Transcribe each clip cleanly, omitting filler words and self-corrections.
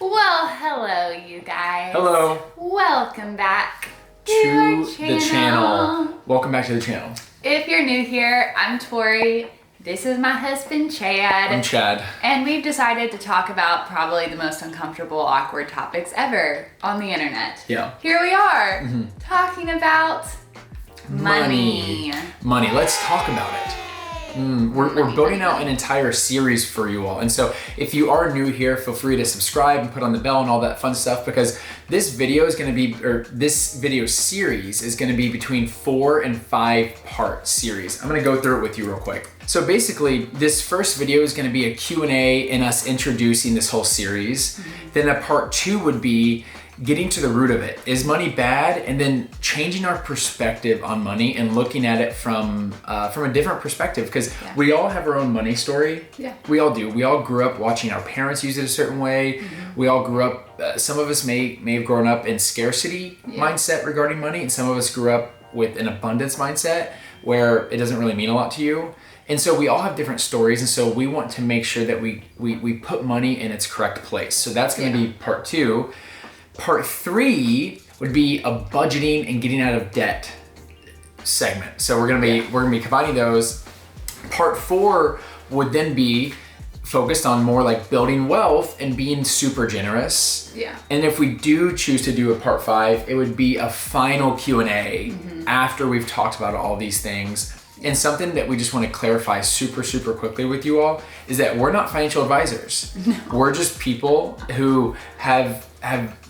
Well, hello you guys. Hello. Welcome back to the channel. Welcome back to the channel. If you're new here, I'm Tori. This is my husband, Chad. I'm Chad. And we've decided to talk about probably the most uncomfortable, awkward topics ever on the internet. Yeah. Here we are, talking about money. Money. Let's talk about it. We're building out an entire series for you all. And so if you are new here, feel free to subscribe and put on the bell and all that fun stuff, because this video is going to be, or this video series is going to be between 4 and 5 part series. I'm going to go through it with you real quick. So basically, this first video is going to be a Q&A and us introducing this whole series. Then a part 2 would be getting to the root of it. Is money bad? And then changing our perspective on money and looking at it from a different perspective, because we all have our own money story. Yeah. We all do. We all grew up watching our parents use it a certain way. We all grew up, some of us may have grown up in scarcity mindset regarding money, and some of us grew up with an abundance mindset where it doesn't really mean a lot to you. And so we all have different stories, and so we want to make sure that we put money in its correct place. So that's going to be part 2. Part 3 would be a budgeting and getting out of debt segment. So we're gonna be combining those. Part 4 would then be focused on more like building wealth and being super generous. Yeah. And if we do choose to do a part 5, it would be a final Q&A after we've talked about all these things. And something that we just want to clarify super quickly with you all is that we're not financial advisors. No. We're just people who have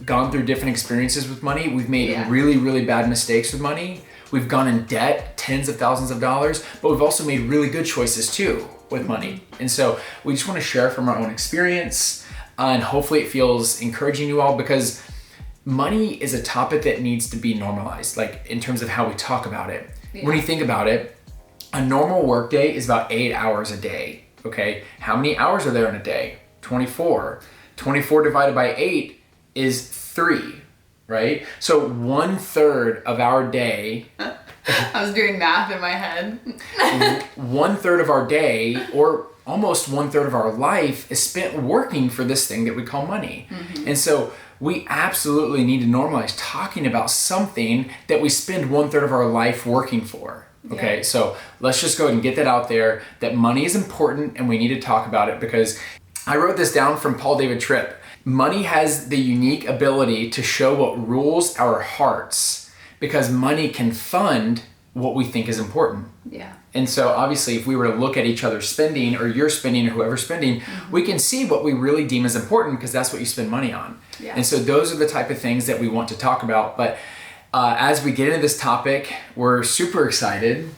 gone through different experiences with money. We've made really bad mistakes with money. We've gone in debt, tens of thousands of dollars, but we've also made really good choices too with money. And so we just want to share from our own experience, and hopefully it feels encouraging to you all, because money is a topic that needs to be normalized, like in terms of how we talk about it. Yeah. When you think about it, a normal work day is about 8 hours a day, okay? How many hours are there in a day? 24. 24 divided by 8 is 3, right? So 1/3 of our day. I was doing math in my head. 1/3 of our day, or almost 1/3 of our life, is spent working for this thing that we call money. And so we absolutely need to normalize talking about something that we spend 1/3 of our life working for. Okay, so let's just go ahead and get that out there, that money is important and we need to talk about it, because I wrote this down from Paul David Tripp. Money has the unique ability to show what rules our hearts, because money can fund what we think is important. Yeah. And so obviously if we were to look at each other's spending, or your spending, or whoever's spending, we can see what we really deem as important, because that's what you spend money on. Yeah. And so those are the type of things that we want to talk about. But as we get into this topic, we're super excited.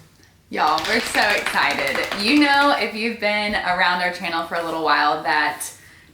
Y'all, we're so excited. You know, if you've been around our channel for a little while, that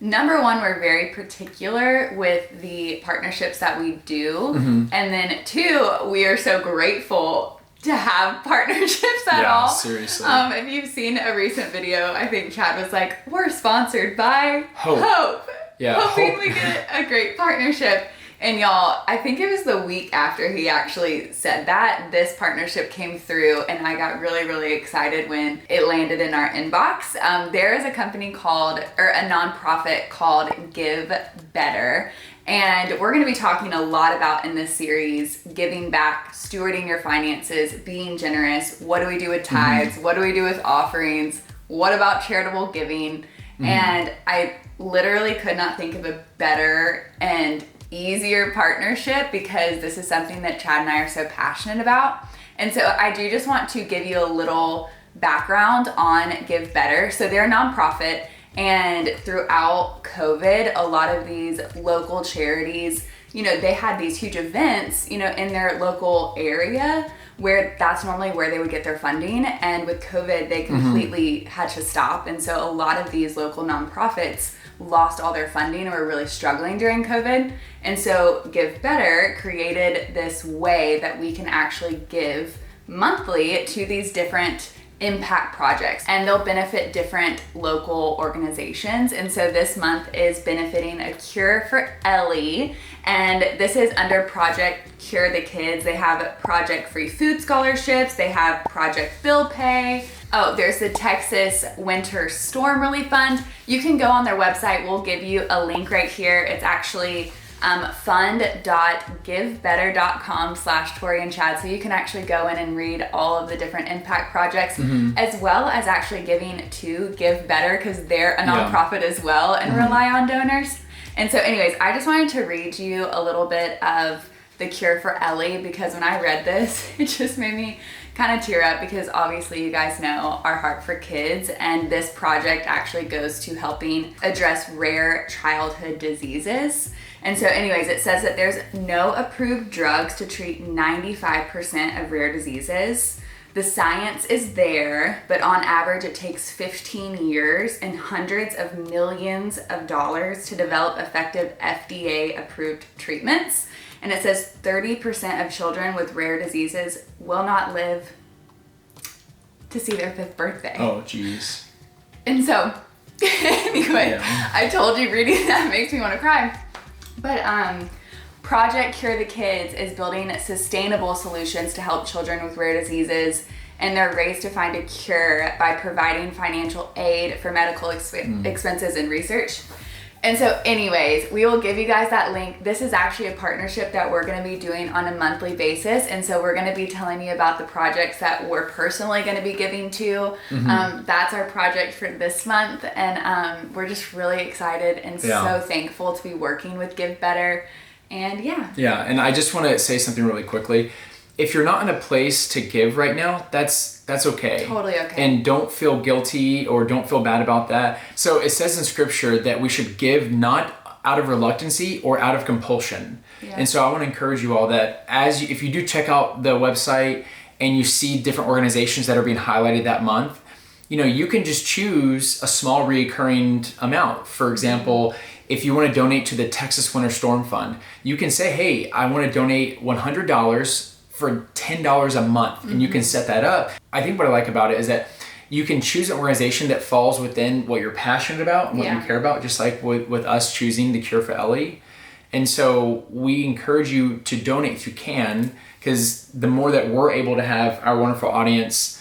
number one, we're very particular with the partnerships that we do. And then 2, we are so grateful to have partnerships at all. Seriously. If you've seen a recent video, I think Chad was like, we're sponsored by Hope. Yeah, hoping we get a great partnership. And y'all, I think it was the week after he actually said that, this partnership came through, and I got really excited when it landed in our inbox. There is a company called, or a nonprofit called Give Better. And we're gonna be talking a lot about in this series, giving back, stewarding your finances, being generous. What do we do with tithes? What do we do with offerings? What about charitable giving? And I literally could not think of a better and easier partnership, because this is something that Chad and I are so passionate about. And so I do just want to give you a little background on Give Better. So they're a nonprofit, and throughout COVID, a lot of these local charities, you know, they had these huge events, you know, in their local area, where that's normally where they would get their funding. And with COVID, they completely had to stop. And so a lot of these local nonprofits lost all their funding and were really struggling during COVID. And so Give Better created this way that we can actually give monthly to these different impact projects, and they'll benefit different local organizations. And so this month is benefiting A Cure for Ellie, and this is under Project Cure the Kids. They have project free food scholarships, they have project bill pay, Oh, there's the Texas Winter Storm Relief Fund. You can go on their website. We'll give you a link right here. It's actually fund.givebetter.com/Tori and Chad. So you can actually go in and read all of the different impact projects, as well as actually giving to Give Better, because they're a nonprofit as well and rely on donors. And so anyways, I just wanted to read you a little bit of the Cure for Ellie, because when I read this, it just made me kind of tear up, because obviously you guys know our heart for kids, and this project actually goes to helping address rare childhood diseases. And so anyways, it says that there's no approved drugs to treat 95% of rare diseases. The science is there, but on average it takes 15 years and hundreds of millions of dollars to develop effective FDA approved treatments. And it says 30% of children with rare diseases will not live to see their 5th birthday. Oh, geez. And so, anyway, I told you reading that makes me want to cry. But Project Cure the Kids is building sustainable solutions to help children with rare diseases, and their race to find a cure by providing financial aid for medical expenses and research. And so anyways, we will give you guys that link. This is actually a partnership that we're going to be doing on a monthly basis. And so we're going to be telling you about the projects that we're personally going to be giving to. That's our project for this month. And we're just really excited and so thankful to be working with Give Better. And Yeah, and I just want to say something really quickly. If you're not in a place to give right now, that's okay. Totally okay. And don't feel guilty or don't feel bad about that. So it says in scripture that we should give not out of reluctancy or out of compulsion. Yeah. And so I want to encourage you all that if you do check out the website and you see different organizations that are being highlighted that month, you can just choose a small recurring amount. For example, if you want to donate to the Texas Winter Storm Fund, you can say, hey, I want to donate $100 for $10 a month, and you can set that up. I think what I like about it is that you can choose an organization that falls within what you're passionate about and what you care about, just like with us choosing the Cure for Ellie. And so we encourage you to donate if you can, because the more that we're able to have our wonderful audience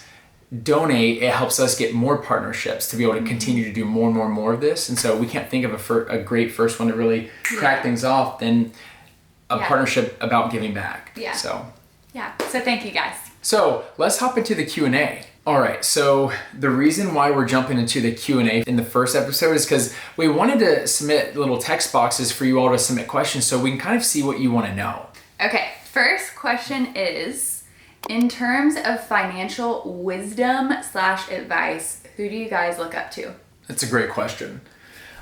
donate, it helps us get more partnerships to be able to continue to do more and more and more of this. And so we can't think of a great first one to really crack things off than a partnership about giving back. So thank you guys. So let's hop into the Q&A. All right, so the reason why we're jumping into the Q&A in the first episode is because we wanted to submit little text boxes for you all to submit questions so we can kind of see what you want to know. Okay, first question is, in terms of financial wisdom/advice, who do you guys look up to? That's a great question.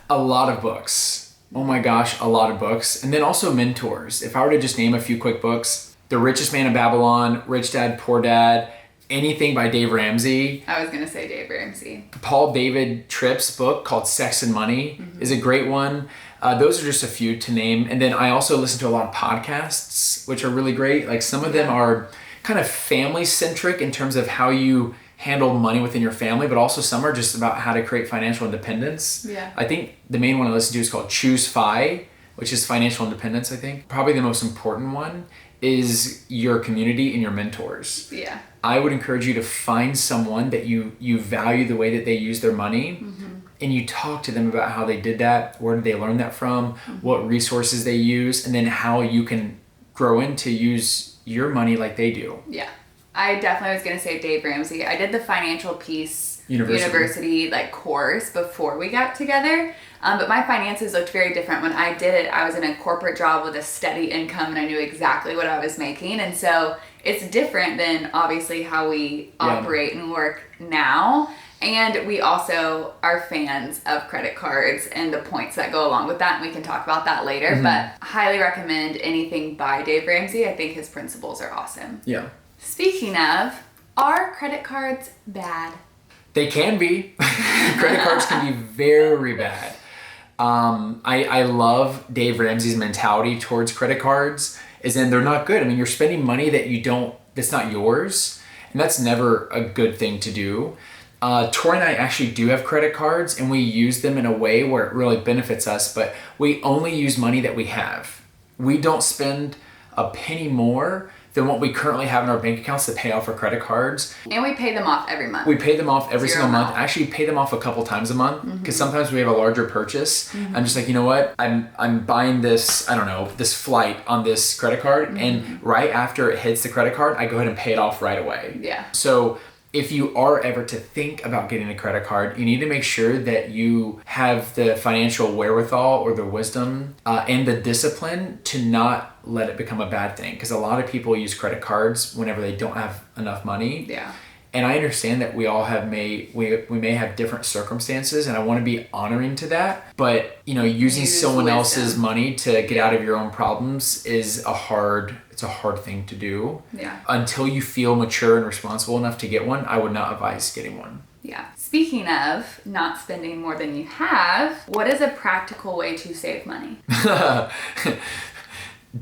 A lot of books. Oh my gosh, a lot of books. And then also mentors. If I were to just name a few quick books, The Richest Man in Babylon, Rich Dad, Poor Dad, anything by Dave Ramsey. I was going to say Dave Ramsey. Paul David Tripp's book called Sex and Money is a great one. Those are just a few to name. And then I also listen to a lot of podcasts, which are really great. Like some of them are kind of family centric in terms of how you handle money within your family, but also some are just about how to create financial independence. Yeah. I think the main one I listen to is called Choose FI, which is financial independence, I think. Probably the most important one is your community and your mentors. Yeah. I would encourage you to find someone that you value the way that they use their money, and you talk to them about how they did that, where did they learn that from, what resources they use, and then how you can grow into use your money like they do. Yeah. I definitely was going to say Dave Ramsey. I did the Financial Peace University course before we got together. But my finances looked very different. When I did it, I was in a corporate job with a steady income and I knew exactly what I was making. And so it's different than obviously how we operate and work now. And we also are fans of credit cards and the points that go along with that. And we can talk about that later. But highly recommend anything by Dave Ramsey. I think his principles are awesome. Yeah. Speaking of, are credit cards bad? They can be. Credit cards can be very bad. I love Dave Ramsey's mentality towards credit cards, is in they're not good. I mean, you're spending money that's not yours, and that's never a good thing to do. Tori and I actually do have credit cards, and we use them in a way where it really benefits us, but we only use money that we have. We don't spend a penny more than what we currently have in our bank accounts to pay off our credit cards. And we pay them off every month. We pay them off every single month. Amount. I actually pay them off a couple times a month because sometimes we have a larger purchase. I'm just like, you know what? I'm buying this, I don't know, this flight on this credit card, and right after it hits the credit card, I go ahead and pay it off right away. Yeah. So if you are ever to think about getting a credit card, you need to make sure that you have the financial wherewithal or the wisdom and the discipline to not let it become a bad thing. Because a lot of people use credit cards whenever they don't have enough money. Yeah. And I understand that we all we may have different circumstances, and I want to be honoring to that. But using someone else's money to get out of your own problems is a hard thing to do. Yeah. Until you feel mature and responsible enough to get one, I would not advise getting one. Yeah. Speaking of not spending more than you have, what is a practical way to save money?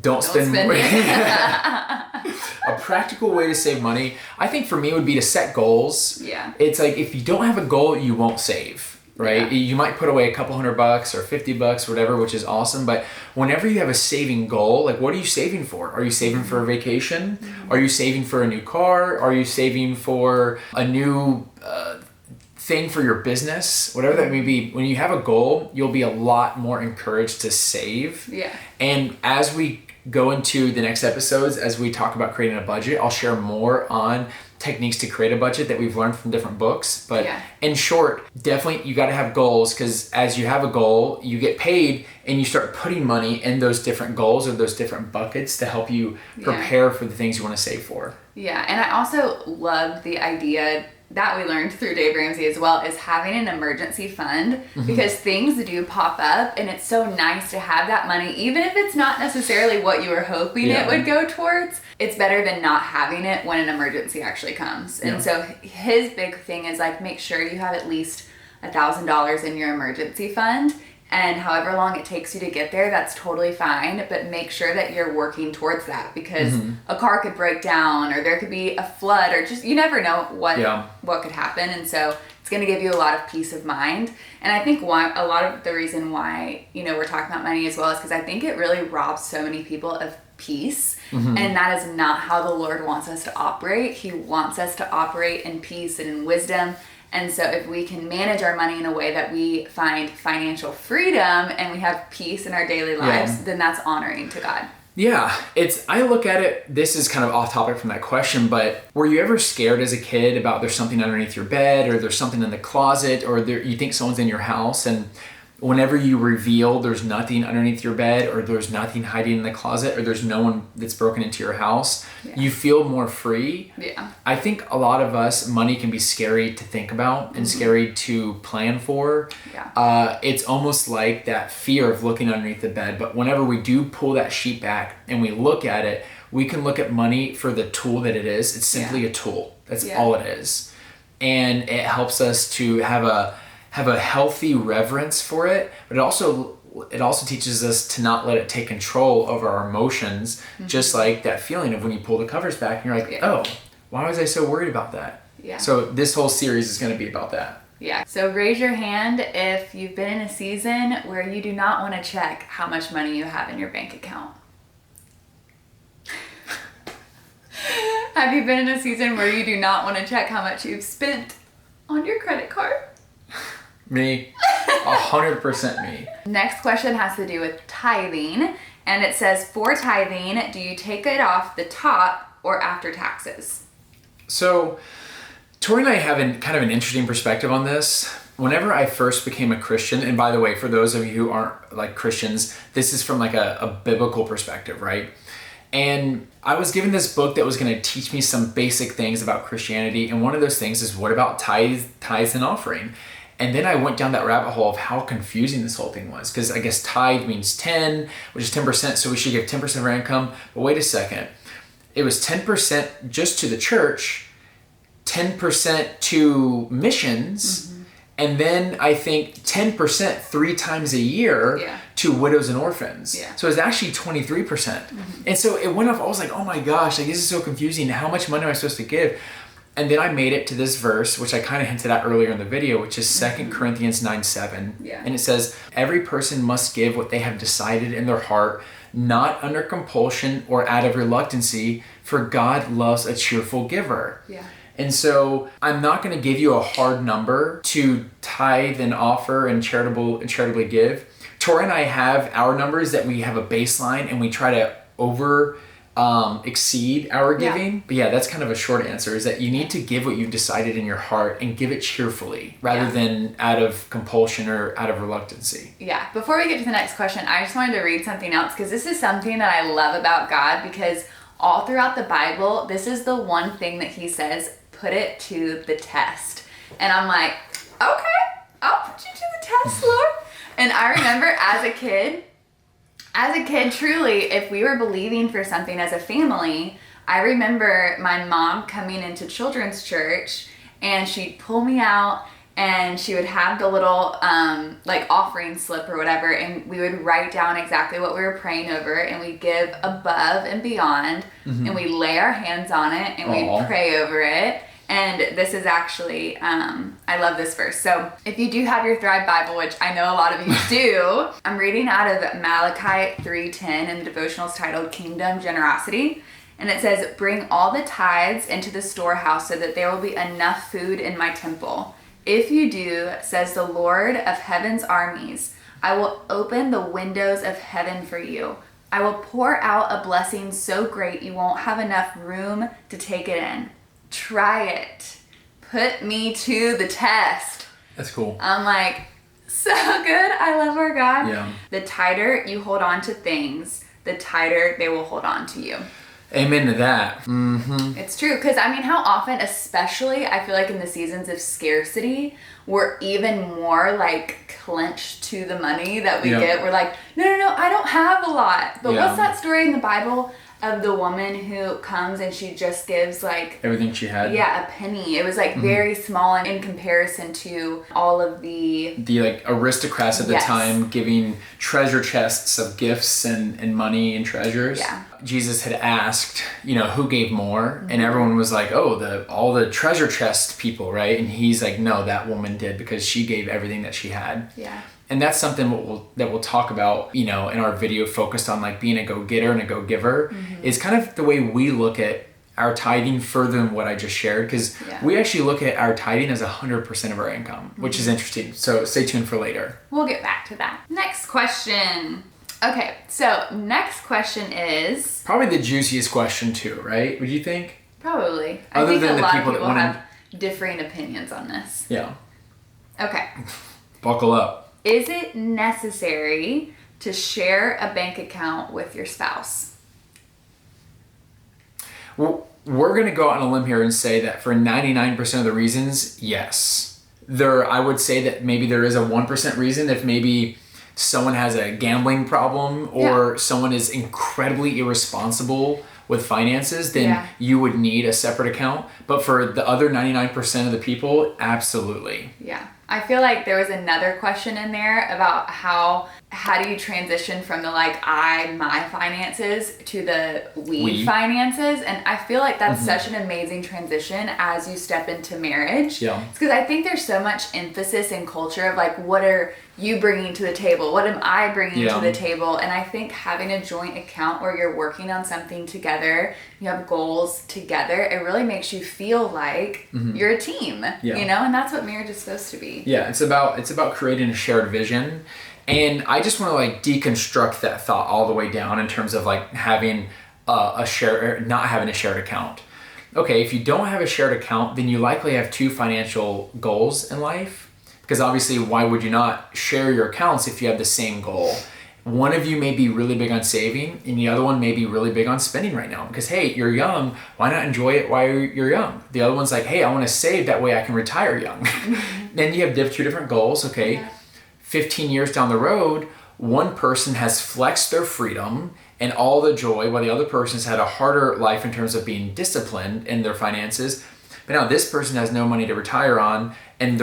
Don't spend more. A practical way to save money, I think for me would be to set goals. Yeah. It's like if you don't have a goal, you won't save, right? Yeah. You might put away a couple $100 or $50, whatever, which is awesome. But whenever you have a saving goal, like what are you saving for? Are you saving for a vacation? Are you saving for a new car? Are you saving for a new thing for your business? Whatever that may be. When you have a goal, you'll be a lot more encouraged to save. Yeah. And as we go into the next episodes, as we talk about creating a budget, I'll share more on techniques to create a budget that we've learned from different books. But in short, definitely you got to have goals, because as you have a goal, you get paid and you start putting money in those different goals or those different buckets to help you prepare for the things you want to save for. Yeah. And I also love the idea that we learned through Dave Ramsey as well, is having an emergency fund, because things do pop up and it's so nice to have that money, even if it's not necessarily what you were hoping it would go towards. It's better than not having it when an emergency actually comes. And so his big thing is like, make sure you have at least $1,000 in your emergency fund. And however long it takes you to get there, that's totally fine. But make sure that you're working towards that, because a car could break down, or there could be a flood, or just, you never know what could happen. And so it's going to give you a lot of peace of mind. And I think a lot of the reason why, we're talking about money as well is because I think it really robs so many people of peace. And that is not how the Lord wants us to operate. He wants us to operate in peace and in wisdom. And so if we can manage our money in a way that we find financial freedom and we have peace in our daily lives, then that's honoring to God. Yeah, I look at it, this is kind of off topic from that question, but were you ever scared as a kid about there's something underneath your bed, or there's something in the closet, or you think someone's in your house, and whenever you reveal there's nothing underneath your bed, or there's nothing hiding in the closet, or there's no one that's broken into your house, you feel more free. Yeah. I think a lot of us, money can be scary to think about and scary to plan for. Yeah. It's almost like that fear of looking underneath the bed. But whenever we do pull that sheet back and we look at it, we can look at money for the tool that it is. It's simply a tool. That's all it is. And it helps us to have a healthy reverence for it, but it also teaches us to not let it take control over our emotions, just like that feeling of when you pull the covers back and you're like, oh, why was I so worried about that? Yeah. So this whole series is going to be about that. Yeah. So raise your hand if you've been in a season where you do not want to check how much money you have in your bank account. Have you been in a season where you do not want to check how much you've spent on your credit card? Me. 100% me. Next question has to do with tithing. And it says, for tithing, do you take it off the top or after taxes? So Tori and I have kind of an interesting perspective on this. Whenever I first became a Christian, and by the way, for those of you who aren't like Christians, this is from like a biblical perspective, right? And I was given this book that was going to teach me some basic things about Christianity. And one of those things is, what about tithes and offering? And then I went down that rabbit hole of how confusing this whole thing was. Because I guess tithe means 10, which is 10%. So we should give 10% of our income. But wait a second. It was 10% just to the church, 10% to missions, and then I think 10% 3 times a year to widows and orphans. Yeah. So it's actually 23%. And so it went off, I was like, oh my gosh, like this is so confusing. How much money am I supposed to give? And then I made it to this verse, which I kind of hinted at earlier in the video, which is 2 Corinthians 9:7. Yeah. And it says, every person must give what they have decided in their heart, not under compulsion or out of reluctancy, for God loves a cheerful giver. Yeah. And so I'm not going to give you a hard number to tithe and offer and charitably give. Tori and I have our numbers that we have a baseline and we try to exceed our giving. But yeah, that's kind of a short answer, is that you need to give what you've decided in your heart and give it cheerfully rather than out of compulsion or out of reluctancy. Yeah. Before we get to the next question, I just wanted to read something else, because this is something that I love about God, because all throughout the Bible, this is the one thing that he says, put it to the test. And I'm like, okay, I'll put you to the test, Lord. And I remember as a kid, truly, if we were believing for something as a family, I remember my mom coming into children's church and she'd pull me out and she would have the little offering slip or whatever, and we would write down exactly what we were praying over, and we give above and beyond, and we lay our hands on it and we pray over it. And this is actually, I love this verse. So if you do have your Thrive Bible, which I know a lot of you do, I'm reading out of Malachi 3:10, and the devotional is titled Kingdom Generosity. And it says, bring all the tithes into the storehouse so that there will be enough food in my temple. If you do, says the Lord of heaven's armies, I will open the windows of heaven for you. I will pour out a blessing so great you won't have enough room to take it in. Try it. Put me to the test. That's cool. I'm like, so good. I love our God. Yeah. The tighter you hold on to things, the tighter they will hold on to you. Amen to that. Mm-hmm. It's true. Because, I mean, how often, especially, I feel like in the seasons of scarcity, we're even more like clenched to the money that we get. We're like, no, I don't have a lot. But what's that story in the Bible of the woman who comes and she just gives like everything she had? Yeah, a penny. It was like very small in comparison to all of the like aristocrats at the time giving treasure chests of gifts and money and treasures. Yeah. Jesus had asked, who gave more? And everyone was like, all the treasure chest people, right? And he's like, no, that woman did, because she gave everything that she had. Yeah. And that's something that we'll talk about, in our video focused on like being a go-getter and a go-giver, is kind of the way we look at our tithing further than what I just shared, because we actually look at our tithing as 100% of our income, which is interesting. So stay tuned for later. We'll get back to that. Next question. Okay, so next question is probably the juiciest question too, right? Would you think? Probably. Other I think than a the lot people of people that have differing opinions on this. Yeah. Okay. Buckle up. Is it necessary to share a bank account with your spouse? Well, we're going to go out on a limb here and say that for 99% of the reasons, yes. I would say that maybe there is a 1% reason if maybe someone has a gambling problem or someone is incredibly irresponsible with finances, then you would need a separate account. But for the other 99% of the people, absolutely. Yeah. I feel like there was another question in there about how do you transition from the my finances to the we finances, and I feel like that's such an amazing transition as you step into marriage. Yeah. It's because I think there's so much emphasis in culture of what are you bringing to the table? What am I bringing to the table? And I think having a joint account where you're working on something together, you have goals together, it really makes you feel like you're a team, and that's what marriage is supposed to be. Yeah, it's about creating a shared vision. And I just want to deconstruct that thought all the way down in terms of having not having a shared account. Okay, if you don't have a shared account, then you likely have two financial goals in life. Because obviously, why would you not share your accounts if you have the same goal? One of you may be really big on saving, and the other one may be really big on spending right now. Because, hey, you're young, why not enjoy it while you're young? The other one's like, hey, I want to save, that way I can retire young. Then you have two different goals, okay? Yeah. 15 years down the road, one person has flexed their freedom and all the joy, while the other person's had a harder life in terms of being disciplined in their finances. But now this person has no money to retire on, and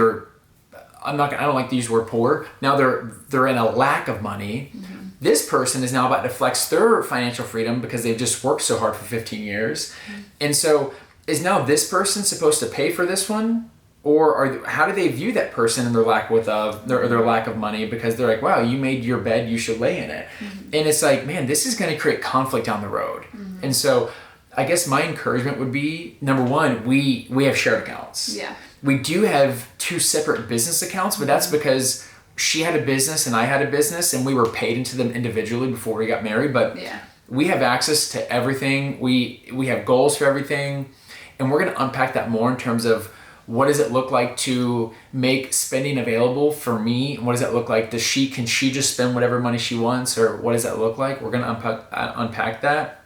I don't like to use the word poor. Now they're in a lack of money. This person is now about to flex their financial freedom because they've just worked so hard for 15 years. And so is now this person supposed to pay for this one? Or how do they view that person and their lack their lack of money, because they're like, wow, you made your bed, you should lay in it. And it's like, man, this is going to create conflict down the road. And so I guess my encouragement would be, number one, we have shared accounts. Yeah. We do have 2 separate business accounts, but that's because she had a business and I had a business, and we were paid into them individually before we got married. But we have access to everything. We have goals for everything. And we're going to unpack that more in terms of, what does it look like to make spending available for me? And what does that look like? Can she just spend whatever money she wants, or what does that look like? We're going to unpack that.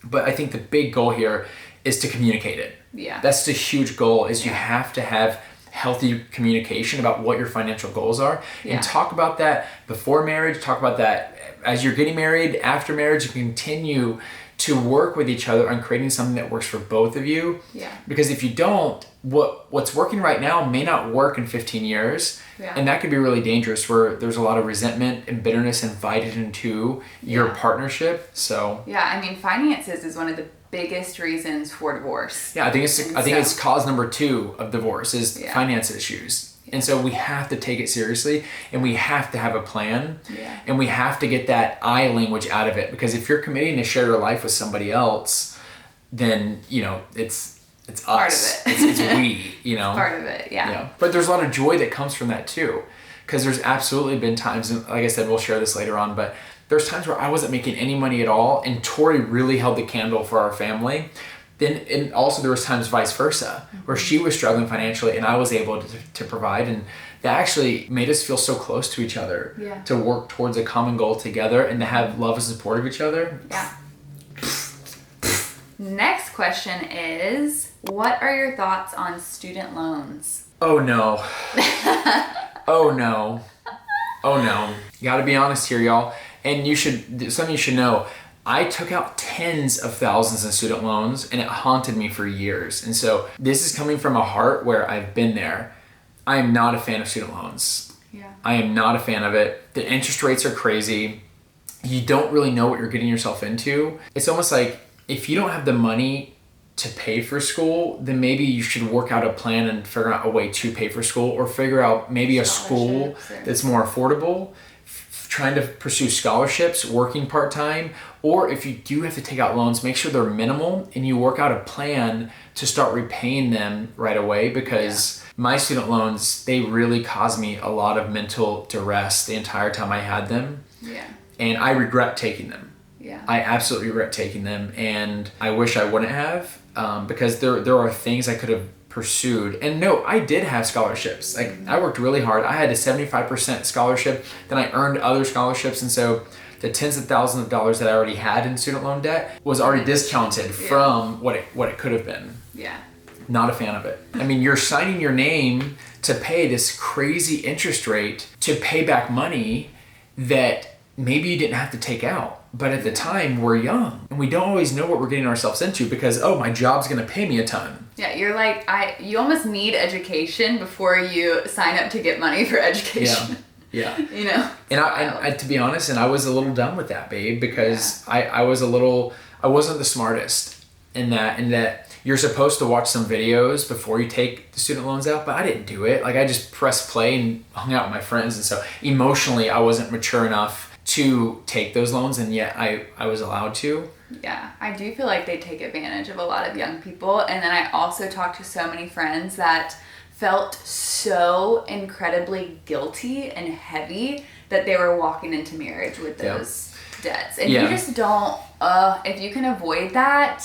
But I think the big goal here is to communicate it. Yeah. That's the huge goal, is you have to have healthy communication about what your financial goals are, and talk about that before marriage, talk about that as you're getting married, after marriage, you continue to work with each other on creating something that works for both of you. Yeah. Because if you don't, what's working right now may not work in 15 years. Yeah. And that could be really dangerous, where there's a lot of resentment and bitterness invited into your partnership. So yeah, I mean, finances is one of the biggest reasons for divorce. Yeah, I think it's cause number 2 of divorce is finance issues. And so we have to take it seriously, and we have to have a plan, and we have to get that I language out of it, because if you're committing to share your life with somebody else, then, it's us. Part of it. It's we, Part of it, yeah. But there's a lot of joy that comes from that too, because there's absolutely been times, and like I said, we'll share this later on, but there's times where I wasn't making any money at all, and Tori really held the candle for our family. And also there was times vice versa, where she was struggling financially and I was able to provide, and that actually made us feel so close to each other, to work towards a common goal together and to have love and support of each other. Yeah. Next question is, what are your thoughts on student loans? Oh no. Oh no. Oh no. You gotta be honest here, y'all. And something you should know, I took out tens of thousands in student loans, and it haunted me for years. And so this is coming from a heart where I've been there. I am not a fan of student loans. Yeah. I am not a fan of it. The interest rates are crazy. You don't really know what you're getting yourself into. It's almost like, if you don't have the money to pay for school, then maybe you should work out a plan and figure out a way to pay for school, or figure out maybe a school that's more affordable, trying to pursue scholarships, working part-time, or if you do have to take out loans, make sure they're minimal and you work out a plan to start repaying them right away, because my student loans, they really caused me a lot of mental duress the entire time I had them. Yeah. And I regret taking them. Yeah. I absolutely regret taking them, and I wish I wouldn't have, because there are things I could have pursued. And no, I did have scholarships. Like, I worked really hard. I had a 75% scholarship, then I earned other scholarships, and so the tens of thousands of dollars that I already had in student loan debt was already discounted from what it could have been. Yeah. Not a fan of it. I mean, you're signing your name to pay this crazy interest rate to pay back money that maybe you didn't have to take out. But at the time, we're young and we don't always know what we're getting ourselves into, because, my job's going to pay me a ton. Yeah, you're like, you almost need education before you sign up to get money for education. Yeah. And I to be honest, and I was a little done with that, babe, because I wasn't the smartest in that you're supposed to watch some videos before you take the student loans out, but I didn't do it. Like, I just pressed play and hung out with my friends. And so emotionally, I wasn't mature enough to take those loans, and yet I was allowed to. Yeah, I do feel like they take advantage of a lot of young people. And then I also talked to so many friends that felt so incredibly guilty and heavy that they were walking into marriage with those debts. And you just don't, if you can avoid that.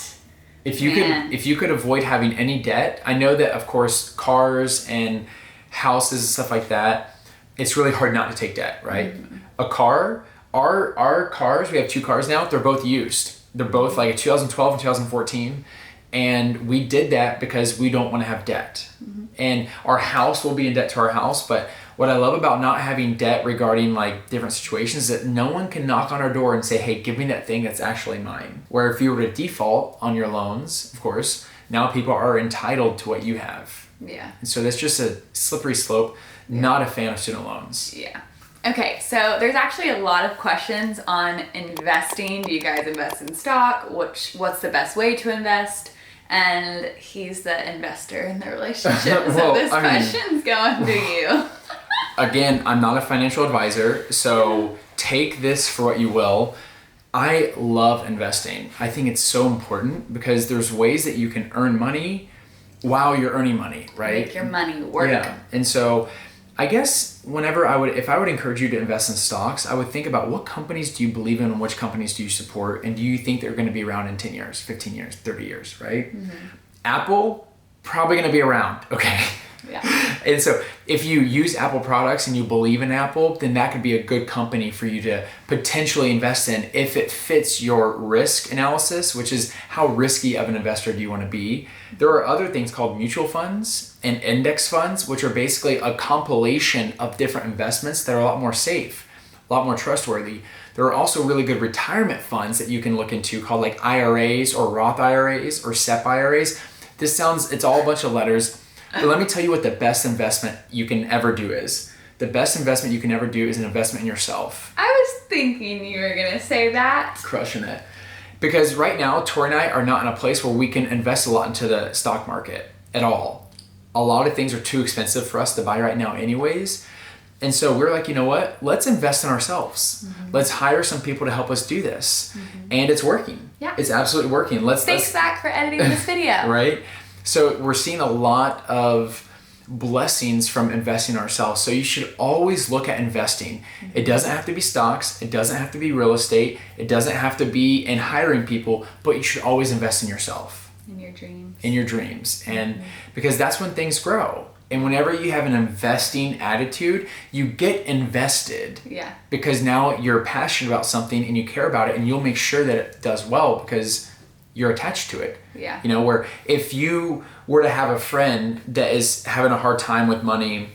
If you could avoid having any debt, I know that, of course, cars and houses and stuff like that, it's really hard not to take debt, right? Mm-hmm. A car, our cars, we have 2 cars now, they're both used. They're both like a 2012 and 2014. And we did that because we don't want to have debt. Mm-hmm. And our house will be in debt to our house. But what I love about not having debt regarding like different situations is that no one can knock on our door and say, hey, give me that thing that's actually mine. Where if you were to default on your loans, of course, now people are entitled to what you have. Yeah. And so that's just a slippery slope. Yeah. Not a fan of student loans. Yeah. Okay, so there's actually a lot of questions on investing. Do you guys invest in stock? What's the best way to invest? and he's the investor in the relationship. So this question's going to you. Again, I'm not a financial advisor, so take this for what you will. I love investing. I think it's so important because there's ways that you can earn money while you're earning money, right? Make your money work. Yeah. And so I guess if I would encourage you to invest in stocks, I would think about what companies do you believe in and which companies do you support, and do you think they're going to be around in 10 years, 15 years, 30 years, right? Apple, probably going to be around, okay? Yeah. And so if you use Apple products and you believe in Apple, then that could be a good company for you to potentially invest in if it fits your risk analysis, which is how risky of an investor do you want to be. There are other things called mutual funds and index funds, which are basically a compilation of different investments that are a lot more safe, a lot more trustworthy. There are also really good retirement funds that you can look into called like IRAs or Roth IRAs or SEP IRAs. It's all a bunch of letters. But let me tell you what the best investment you can ever do is. The best investment you can ever do is an investment in yourself. I was thinking you were going to say that. Crushing it. Because right now, Tori and I are not in a place where we can invest a lot into the stock market at all. A lot of things are too expensive for us to buy right now anyways. And so we're like, you know what? Let's invest in ourselves. Let's hire some people to help us do this. And it's working. Yeah. It's absolutely working. Thanks, Zach, for editing this video. Right? So we're seeing a lot of blessings from investing in ourselves. So you should always look at investing. It doesn't have to be stocks. It doesn't have to be real estate. It doesn't have to be in hiring people, but you should always invest in yourself. In your dreams. In your dreams. And because that's when things grow. And whenever you have an investing attitude, you get invested. Yeah. Because now you're passionate about something and you care about it, and you'll make sure that it does well because you're attached to it. Yeah. You know, where if you were to have a friend that is having a hard time with money,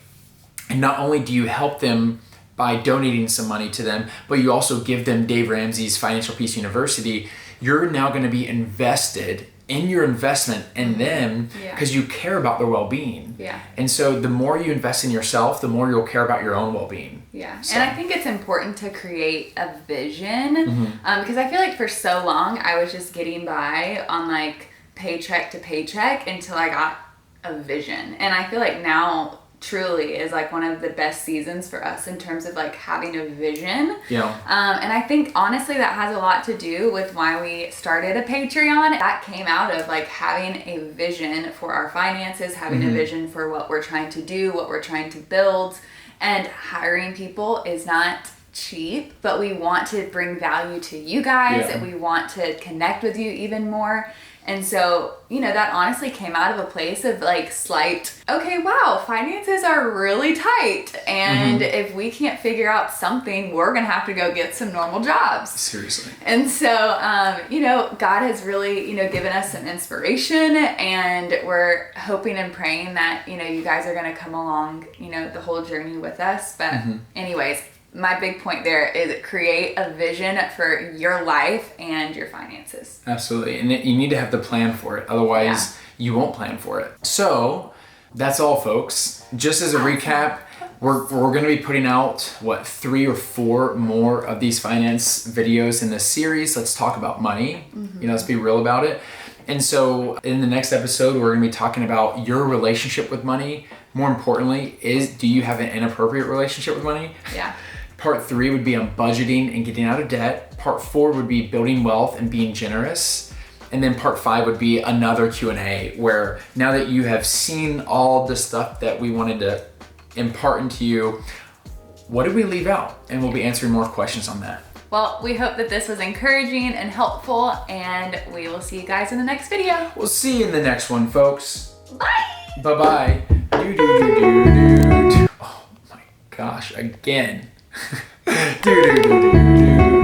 and not only do you help them by donating some money to them, but you also give them Dave Ramsey's Financial Peace University, you're now going to be invested in your investment in them because you care about their well-being. Yeah. And so the more you invest in yourself, the more you'll care about your own well-being. Yeah. So. And I think it's important to create a vision because I feel like for so long I was just getting by on like paycheck to paycheck until I got a vision. And I feel like now truly is like one of the best seasons for us in terms of like having a vision. Yeah. And I think honestly that has a lot to do with why we started a Patreon. That came out of like having a vision for our finances, having a vision for what we're trying to do, what we're trying to build. And hiring people is not cheap, but we want to bring value to you guys and we want to connect with you even more. And so, you know, that honestly came out of a place of like slight, okay, wow, finances are really tight. And if we can't figure out something, we're going to have to go get some normal jobs. Seriously. And so, you know, God has really, you know, given us some inspiration, and we're hoping and praying that, you know, you guys are going to come along, you know, the whole journey with us. But anyways, my big point there is create a vision for your life and your finances. Absolutely. And you need to have the plan for it. Otherwise, you won't plan for it. So that's all, folks. Just as a recap, we're going to be putting out, 3 or 4 more of these finance videos in this series. Let's talk about money. You know, let's be real about it. And so in the next episode, we're going to be talking about your relationship with money. More importantly, do you have an inappropriate relationship with money? Yeah. Part 3 would be on budgeting and getting out of debt. Part 4 would be building wealth and being generous. And then part 5 would be another Q&A, where now that you have seen all the stuff that we wanted to impart into you, what did we leave out? And we'll be answering more questions on that. Well, we hope that this was encouraging and helpful, and we will see you guys in the next video. We'll see you in the next one, folks. Bye. Bye-bye. Do. Oh my gosh, again. Do.